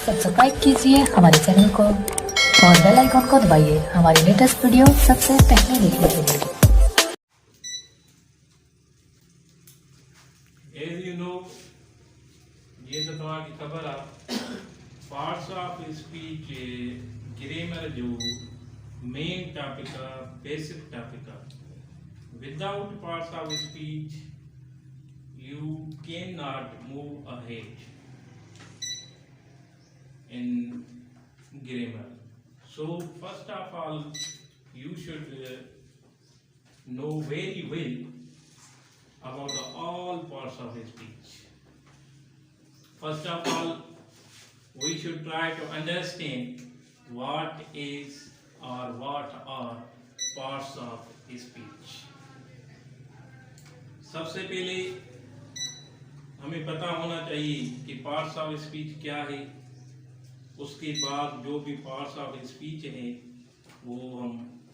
Subscribe कीजिए हमारे channel को और बेल आइकन को दबाइए हमारी लेटेस्ट वीडियो सबसे पहले देखने के लिए। As you know, ये तो तुम्हारी खबर है, पार्ट्स ऑफ स्पीच ग्रामर जो मेन टॉपिक है, बेसिक टॉपिक है। Without parts of speech, you cannot move ahead in grammar. So first of all, you should know very well about all parts of speech. First of all, we should try to understand what is or what are parts of speech. सबसे पहले हमें पता होना चाहिए कि parts of speech क्या है। उसके बाद जो भी पार्ट्स ऑफ स्पीच है वो हम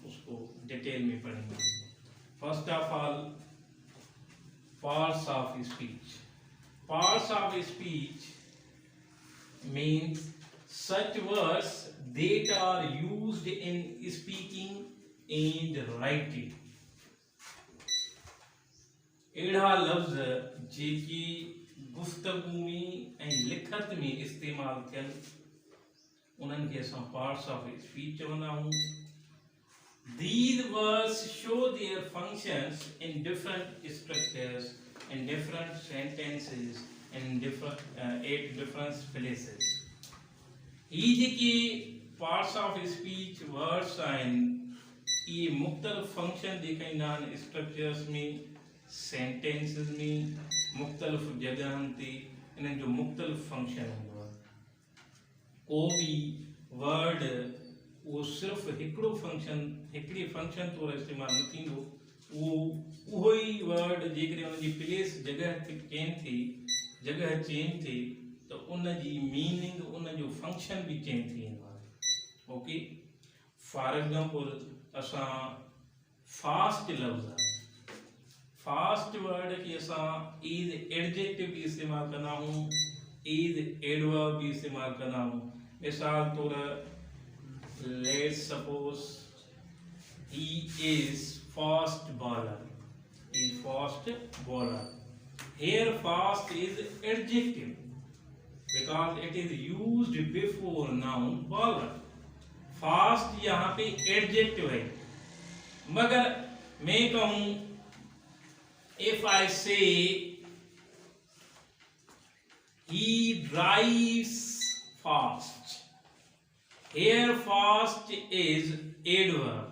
उसको डिटेल में पढ़ेंगे। First of all, parts of speech. Parts of speech means such words that are used in speaking and writing. एड़ा लफ्ज जेकी गुफ्तगू में ऐं लिखत में इस्तेमाल थियनि उन्हनि खे असां पार्ट्स ऑफ स्पीच चवंदा आहियूं। These words show their functions in different structures, in different sentences, in at different places. ये जेके parts of speech words आहिनि, ये मुख्तलिफ फंक्शन ॾेखारींदा आहिनि स्ट्रक्चर्स में, सेंटेंसेस में, मुख्तलिफ जगहनि ते इन्हनि जो मुख्तलिफ फंक्शन हूंदो आहे। को बि वर्ड वो सिर्फ हिकिड़ो फंक्शन हिकिड़े फंक्शन तौरु इस्तेमालु न थींदो। उहो ई वर्ड जेकॾहिं उनजी प्लेस जगह चेंज थिए त उनजी मीनिंग उनजो फंक्शन बि चेंज थी वेंदो आहे। ओके, फॉर एग्जांपल असां फास्ट लफ़्ज़ आहे, फास्ट वर्ड खे असां एज एडजेक्टिव भी इस्तेमाल कंदा आहियूं, एज एडवर्ब भी इस्तेमाल कंदा आहियूं। मिसाल तौरु let's suppose he is fast bowler. He is fast bowler. Here fast is adjective because it is used before noun bowler. Fast यहाँ पे adjective है। मगर मैं कहूँ if I say he drives fast, here fast is adverb,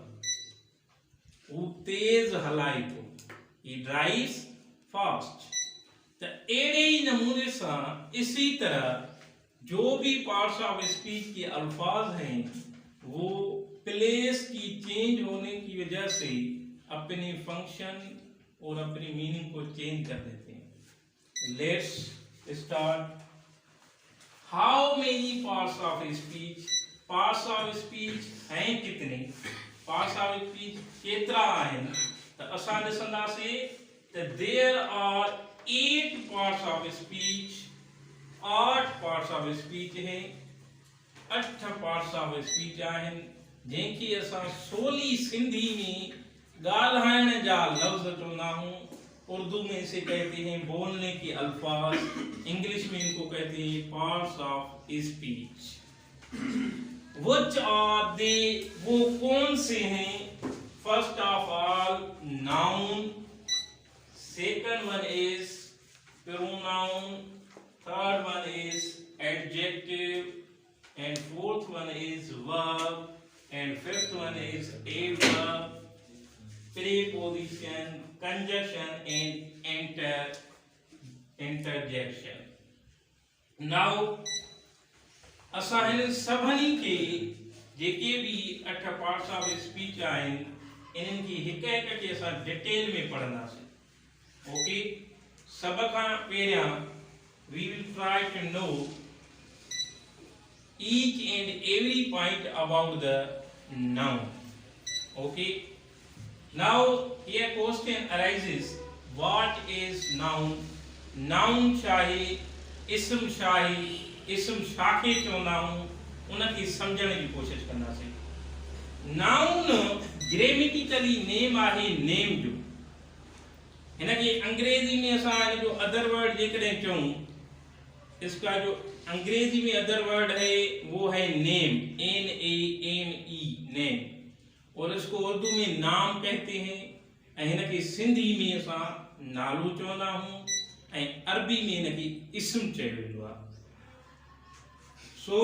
वो तेज हलाई तो, he drives fast। तो एड़े ही नमूने से इसी तरह जो भी पार्ट्स ऑफ स्पीच के अल्फाज हैं वो प्लेस की चेंज होने की वजह से अपने फंक्शन और अपनी मीनिंग को चेंज कर देते हैं। Let's start. How many parts of speech? Parts of speech हैं कितने? पार्ट्स ऑफ स्पीच केतिरा आहिनि? त असां ॾिसंदासीं त there are 8 parts of speech. 8 parts of speech हैं, 8 पार्ट्स ऑफ स्पीच आहिनि जंहिंखे असां सोली सिंधी में ॻाल्हाइण जा लफ्ज़ चवंदा आहियूं। उर्दू में इसे कहते हैं बोलने के अल्फाज, इंग्लिश में इनको कहते हैं parts of speech. Which are they? वो कौन से हैं? First of all, noun. Second one is pronoun. Third one is adjective. And fourth one is verb. And fifth one is adverb, preposition, conjunction, and interjection. Now, असां हिन सभिनी खे जेके भी 8 parts of speech आहिनि इन्हनि खे हिक हिक खे असां डिटेल में पढ़ंदासीं। ओके, सभ खां पहिरियां we will try to know each and every point about the noun. Okay, now here question arises, what is noun? Noun छा है, इसम छा है, इस्म शाखे चवंदा आहियूं उनखे सम्झण जी कोशिशि कंदासीं। नाउन ग्रेमेटिकली नेम आहे नेम जो। हिनखे अंग्रेजी में असां हिन जो अदर वर्ड जेकॾहिं चऊं, इसका जो अंग्रेजी में अदर वर्ड है वो है नेम, NAME नेम, और इसको उर्दू में नाम कहते हैं। ऐं हिनखे सिंधी में असां नालो चवंदा आहियूं ऐं अरबी में हिनखे इस्म चयो वेंदो आहे। So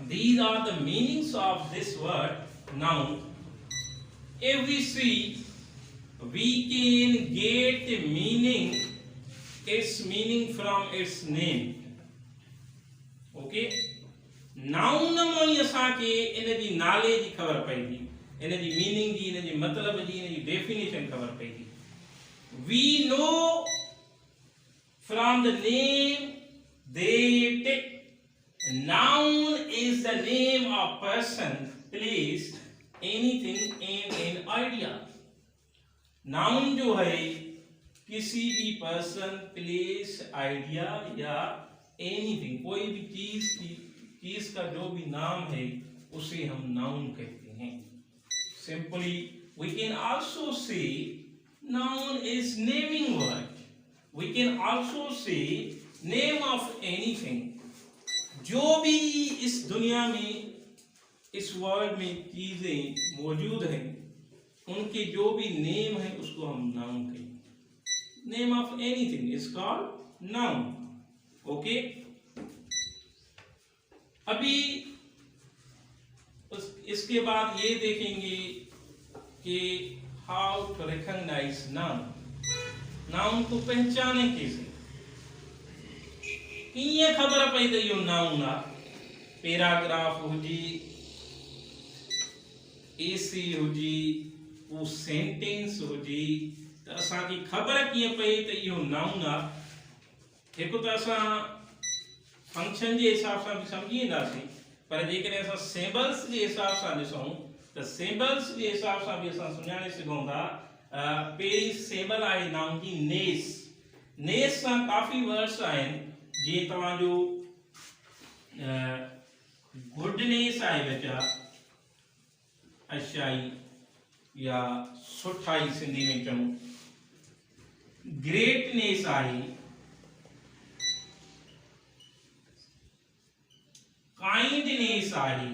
these are the meanings of this word noun. If we see, we can get its meaning from its name. Okay? Noun में असांखे इन जी नाले जी ख़बर पवंदी, इन जी मीनिंग जी, इन जी मतिलब जी, इन जी डेफिनेशन ख़बर पवंदी। We know from the name that noun is the name of person, place, anything and an idea. Noun जो है किसी भी पर्सन, प्लेस, आइडिया या एनीथिंग, कोई भी चीज का जो भी नाम है उसे हम नाउन कहते हैं। Simply we can also say noun is naming word. We can also say name of anything. जो भी इस दुनिया में, इस वर्ल्ड में चीजें मौजूद हैं, उनके जो भी नेम है उसको हम नाउन कहेंगे। Name of anything is called noun. Okay, अभी इसके बाद ये देखेंगे कि how to recognise noun. Noun को पहचाने कैसे, कीअं ख़बर पई त इहो नाउन आहे। पैराग्राफ हुजी, एसी हुजी, वो सेंटेंस हुजी, त असांखे ख़बर कीअं पई त इहो नाउन आहे। हिकु त असां फंक्शन जे हिसाब सां बि सम्झी वेंदासीं, पर जेकॾहिं असां सिंबल्स जे हिसाब सां ॾिसूं त सिंबल्स जे हिसाब सां बि असां सुञाणे सघूं था। पहिरीं सिंबल आहे नाउन जी नेस। नेस सां काफ़ी वर्ड्स आहिनि, जीअं तव्हांजो गुडनेस आहे बचा, अच्छाई या सुठाई सिंधी में चऊं। ग्रेटनेस आहे, काइंडनेस आहे,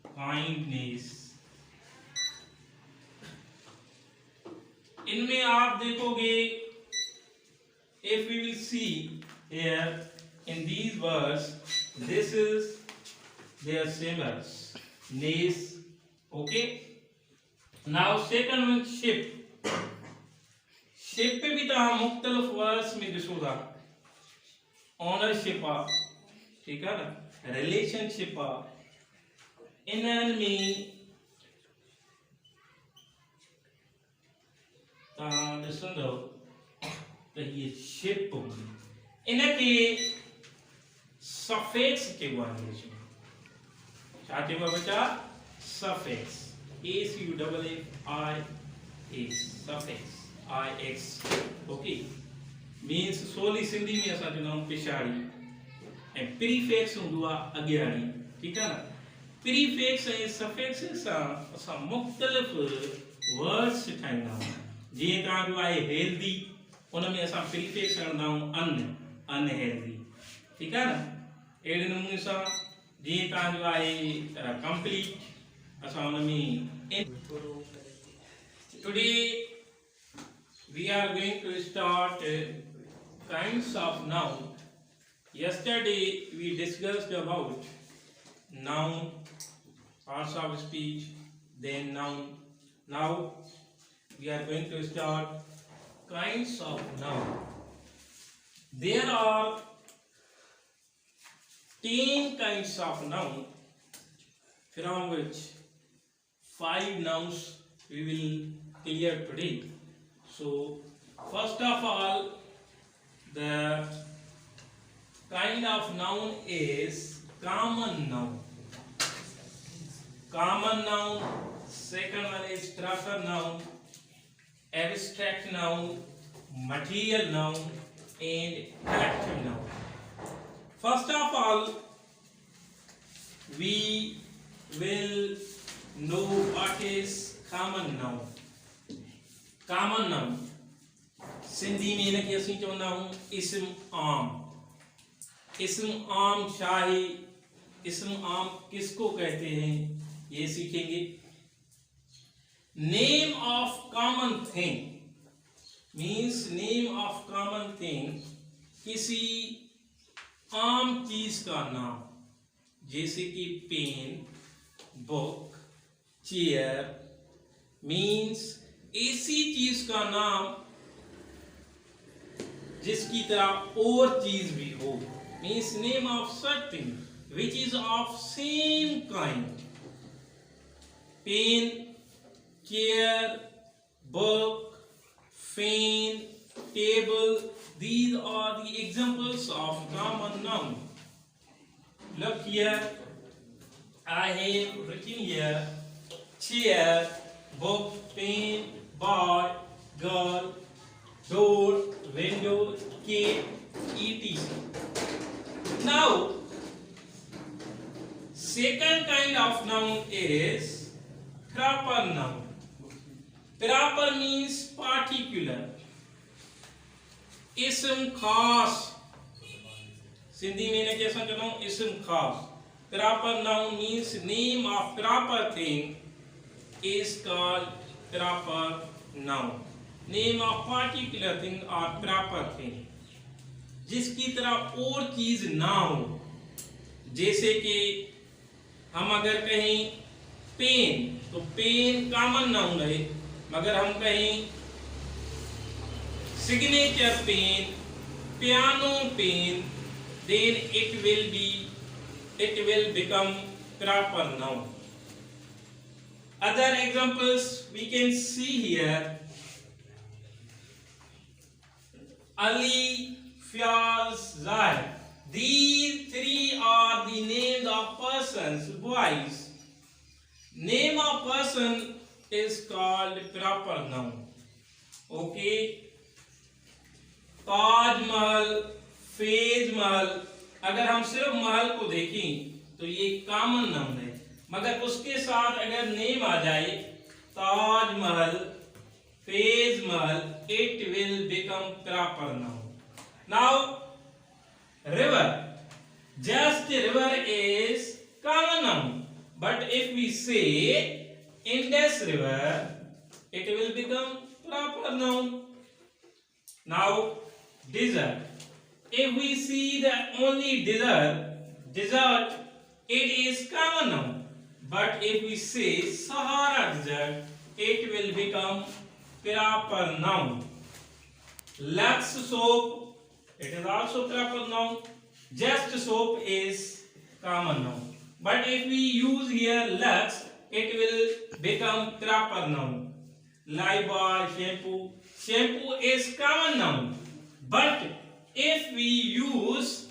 काइंडनेस। इनमें आप देखोगे, if we will see here in these words, this is their symbols, names. Okay, now second one, ship. ship पे भी तव्हां मुख्तलिफ वर्ड्स में ॾिसो था। ऑनरशिप आहे, ठीकु आहे न, रिलेशनशिप आहे। इन्हनि में तव्हां ॾिसंदव त ये शिप हूंदी, इनखे सफिक्स चइबो आहे इंग्लिश में। छा चइबो आहे बच्चा? Suffix, SUFFIX, suffix, IX। Okay, means सोली सिंधी में असां चवंदा आहियूं पिछाड़ी, ऐं प्रीफिक्स हूंदो आहे अॻियाड़ी, ठीकु आहे न। प्रीफिक्स ऐं सफिक्स सां असां मुख़्तलिफ़ वर्ड्स ठाहींदा आहियूं। जीअं तव्हांजो आहे हेल्दी, उन में असां प्रीफिक्स हणंदा आहियूं अनहेल्दी, ठीकु आहे न। अहिड़े नमूने सां जीअं तव्हांजो आहे कंप्लीट, असां हुन में। Today we are going to start kinds of noun. Yesterday we discussed about noun, parts of speech, then noun. Now we are going to start kinds of noun. There are 10 kinds of noun, from which 5 nouns we will clear today. So first of all, the kind of noun is common noun. Common noun. Second one is structural noun, abstract noun, material noun, and collective noun. First of all, we will know what is common noun. Common noun Sindhi में इनके असीं चवंदा आहियूं इस्म आम. इस्म आम शाही, इस्म आम किसको कहते हैं ये सीखेंगे. Name of common thing means name of common thing, किसी आम चीज का नाम, जैसे कि पेन, बुक, चेयर. मीन्स ऐसी चीज का नाम जिसकी तरह और चीज भी हो. Means name of something which is of same kind. Pen, chair, book, fan, table, these are the examples of common noun. Look here, I have written here chair, book, pen, boy, girl, door, window, cat, etc. Now, second kind of noun is proper noun. Proper means particular. इस्म खास, सिंधी में इन्हें कैसा कहता हूँ, इस्म खास. Proper noun means name of proper thing is called proper noun. Name of particular thing or proper thing, जिसकी तरह और चीज ना हो. जैसे कि हम अगर कहीं पेन, तो पेन कॉमन नाउन है, मगर हम कहीं signature pen, piano pen, then it will become proper noun. Other examples we can see here. Ali, Fiaz, Zahir. These three are the names of persons, boys. Name of person is called proper noun. Okay. Taj Mahal, Faiz महल, अगर हम सिर्फ महल को देखें तो ये common noun है, मगर उसके साथ अगर नेम आ जाए ताज महल, फैज महल, it will become proper noun. Now, river, just river is common noun, but if we say Indus river, it will become proper noun. Now, desert, if we see the only desert, it is common noun, but if we say Sahara desert, it will become proper noun. Lux soap, it is also proper noun. Just soap is common noun, but if we use here Lux, it will become proper noun. Lifebuoy, shampoo is common noun, but if we use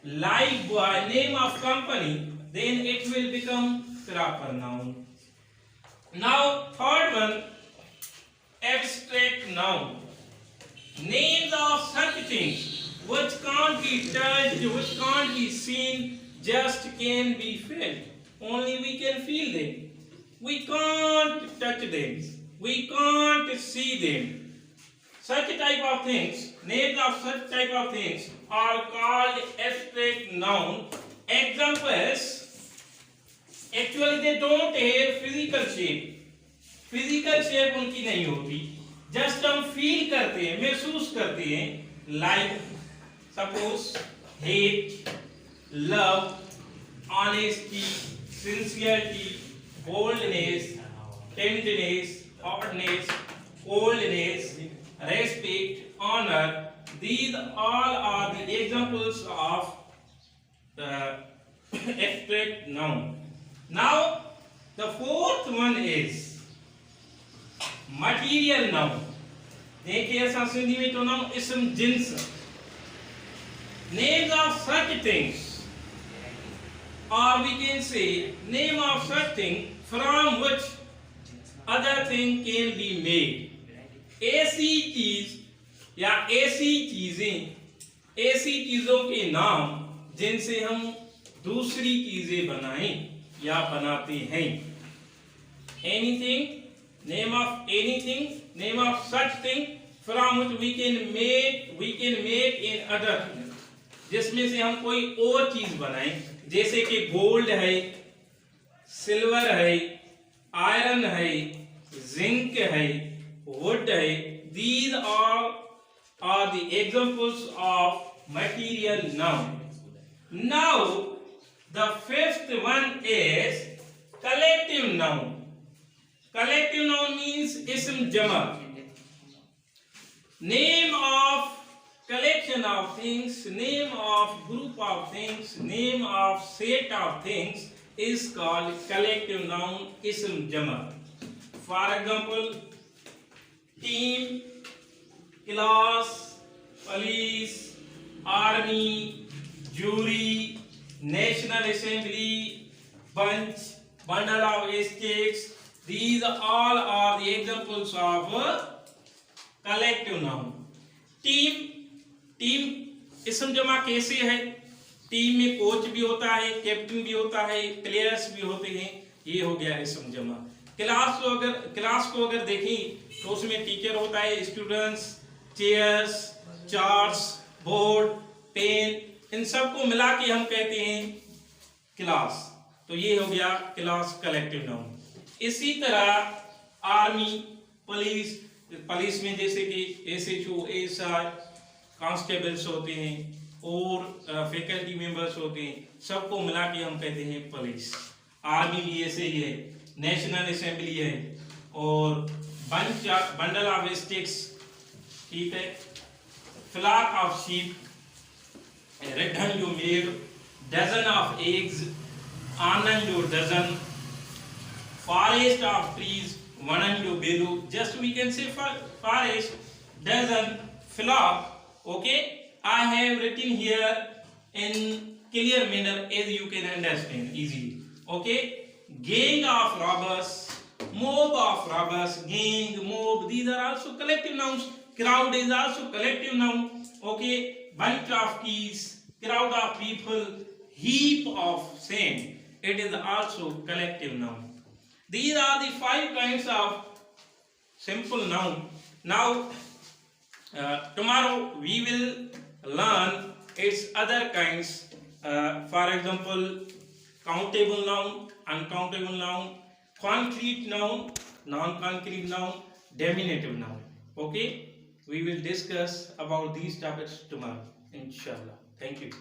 Lifebuoy, name of company, then it will become proper noun. Now, third one, abstract noun. Names of such things which can't be touched, which can't be seen, just can be felt. Only we can feel them. We can't touch them. We can't see them. Such type of things, names of such type of things are called abstract noun. Examples, actually they don't have physical shape. Physical shape उनकी नहीं होती, just हम feel करते हैं, महसूस करते हैं. Like, suppose, hate, love, honesty, sincerity, boldness, tenderness, hardness, coldness, respect, honor. These all are the examples of abstract noun. Now, the fourth one is material noun. देखिए ऐसा सिंधी में तो नाम इसम jeans. Names of such things, or we can say name of such thing from which other thing can be made. ऐसी चीज या ऐसी चीजें ऐसी चीजों के नाम जिनसे हम दूसरी चीजें बनाएं या बनाते हैं। Anything, name of anything, name of such thing from which we can make in other thing, जिसमें से हम कोई और चीज बनाएं, जैसे कि गोल्ड है, सिल्वर है, आयरन है, जिंक है, वुड है। These are the examples of material noun. Now the fifth one is collective noun. Collective noun means ism jama. Name of collection of things, name of group of things, name of set of things is called collective noun, ism jama. For example, team, class, police, army, jury, national assembly, bunch, bundle of sticks. These all are the examples of collective noun. Team इसम जमा कैसे है? Team में coach भी होता है, captain भी होता है, प्लेयर्स भी होते हैं। ये हो गया इसम जमा। क्लास को अगर देखें तो उसमें टीचर होता है, students, chairs, charts, board, pen, इन सबको मिला के हम कहते हैं क्लास। तो ये हो गया क्लास कलेक्टिव नाउन। इसी तरह आर्मी, पुलिस में जैसे कि SHO, ASI, कांस्टेबल्स होते हैं और फैकल्टी मेंबर्स होते हैं, सबको मिला के हम कहते हैं पुलिस। आर्मी भी ऐसे ही है, नेशनल असेंबली है और बंडल ऑफ स्टिक्स, ठीक है, फ्लॉक ऑफ शीप, रेडन जो मेड, डजन ऑफ एग्स, आनंद जो डजन, फॉरेस्ट ऑफ ट्रीज, वनन जो बेलू। Just we can say forest, dozen, flock. Okay, I have written here in clear manner as you can understand easily. Okay, gang of robbers, mob of robbers, gang, mob, these are also collective nouns. Crowd is also collective noun. Okay, bunch of keys, crowd of people, heap of sand, it is also collective noun. These are the 5 kinds of simple noun. Now tomorrow we will learn its other kinds. For example, countable noun, uncountable noun, concrete noun, non-concrete noun, diminutive noun. Okay, we will discuss about these topics tomorrow, inshallah. Thank you.